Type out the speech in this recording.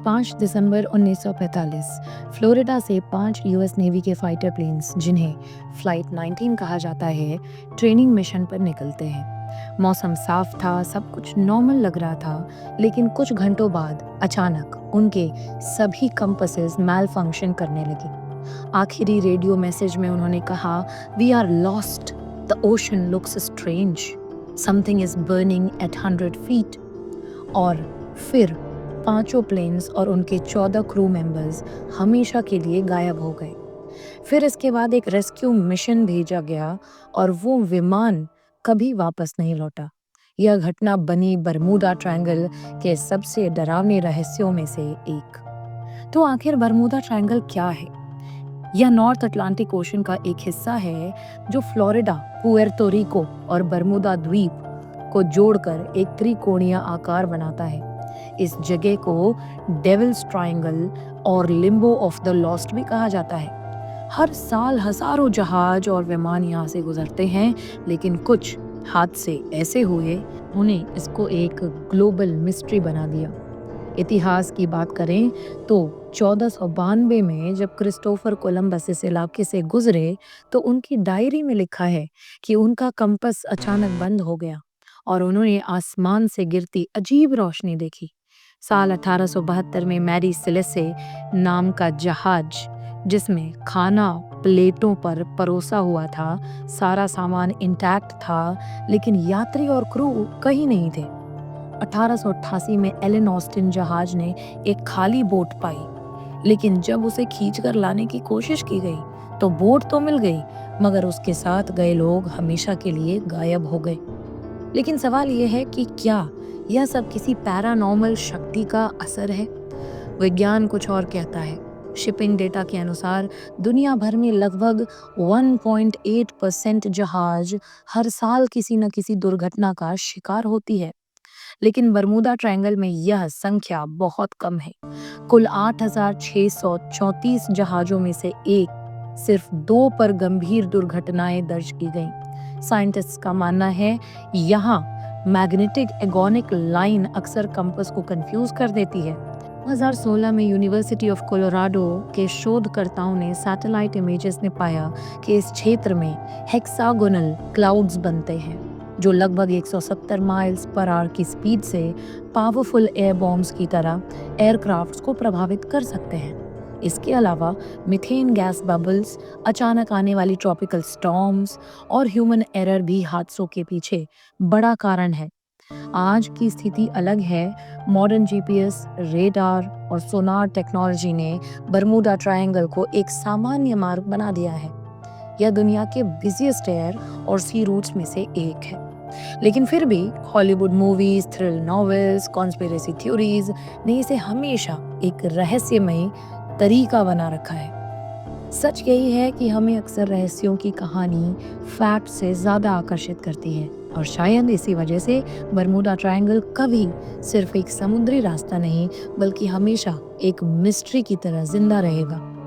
5 दिसंबर 1945 Florida से 5 US navy के fighter planes, जिन्हें फ्लाइट 19 कहा जाता है, ट्रेनिंग मिशन पर निकलते हैं। मौसम साफ था, सब कुछ नॉर्मल लग रहा था, लेकिन कुछ घंटों बाद अचानक उनके सभी कंपासेस मैल फंक्शन करने लगे। आखिरी रेडियो मैसेज में उन्होंने कहा, "we are lost, the ocean looks strange, something is burning at 100 feet." और फिर पांचों प्लेन्स और उनके 14 क्रू मेंबर्स हमेशा के लिए गायब हो गए। फिर इसके बाद एक रेस्क्यू मिशन भेजा गया और वो विमान कभी वापस नहीं लौटा। यह घटना बनी बरमूडा ट्रायंगल के सबसे डरावने रहस्यों में से एक। तो आखिर बरमूडा ट्रायंगल क्या है? यह नॉर्थ अटलांटिक ओशन का एक हिस्सा है जो फ्लोरिडा, पुएर्तो रिको और बरमूडा द्वीप को जोड़कर एक त्रिकोणीय आकार बनाता है। इस जगह को डेविल्स ट्रायंगल और लिम्बो ऑफ द लॉस्ट भी कहा जाता है। हर साल हजारों जहाज और विमान यहाँ से गुजरते हैं, लेकिन कुछ हादसे ऐसे हुए उन्हें इसको एक ग्लोबल मिस्ट्री बना दिया। इतिहास की बात करें तो 1492 में जब क्रिस्टोफर कोलंबस इस इलाके से गुजरे तो उनकी डायरी में लिखा है कि उनका कंपास अचानक बंद हो गया और उन्होंने आसमान से गिरती अजीब रोशनी देखी। साल 1872 में मैरी सेलेसे नाम का जहाज, जिसमें खाना प्लेटों पर परोसा हुआ था, सारा सामान इंटैक्ट था, लेकिन यात्री और क्रू कहीं नहीं थे। 1888 में एलन ऑस्टिन जहाज ने एक खाली बोट पाई, लेकिन जब उसे खींचकर लाने की कोशिश की गई तो बोट तो मिल गई, मगर उसके साथ गए लोग हमेशा के लिए गायब हो गए। लेकिन सवाल यह है कि क्या यह सब किसी पैरानॉर्मल शक्ति का असर है? विज्ञान कुछ और कहता है। शिपिंग डेटा के अनुसार दुनिया भर में लगभग 1.8% जहाज हर साल किसी न किसी दुर्घटना का शिकार होती है, लेकिन बरमूडा ट्रायंगल में यह संख्या बहुत कम है। कुल 8,634 जहाजों में से सिर्फ 2 पर गंभीर दुर्घटनाएं दर्ज की गईं। साइंटिस्ट्स का मानना है यहाँ मैग्नेटिक एगोनिक लाइन अक्सर कंपास को कंफ्यूज कर देती है। 2016 में यूनिवर्सिटी ऑफ कोलोराडो के शोधकर्ताओं ने सैटेलाइट इमेजेस में पाया कि इस क्षेत्र में हेक्सागोनल क्लाउड्स बनते हैं, जो लगभग 170 माइल्स पर आवर की स्पीड से पावरफुल एयर बॉम्ब्स की तरह एयरक्राफ्ट्स को प्रभावित कर सकते हैं। इसके अलावा मीथेन गैस बबल्स, अचानक आने वाली ट्रॉपिकल स्टॉर्म्स और ह्यूमन एरर भी हादसों के पीछे बड़ा कारण है। आज की स्थिति अलग है। मॉडर्न जीपीएस, रेडार और सोनार टेक्नोलॉजी ने बरमूडा ट्रायंगल को एक सामान्य मार्ग बना दिया है। यह दुनिया के बिजिएस्ट एयर और सी रूट्स में से एक है। लेकिन फिर भी Hollywood movies, thrill novels, conspiracy theories ने इसे हमेशा एक रहस्यमयी तरीका बना रखा है। सच यही है कि हमें अक्सर रहस्यों की कहानी फैक्ट से ज्यादा आकर्षित करती है, और शायद इसी वजह से बरमूडा ट्रायंगल कभी सिर्फ एक समुद्री रास्ता नहीं, बल्कि हमेशा एक मिस्ट्री की तरह जिंदा रहेगा।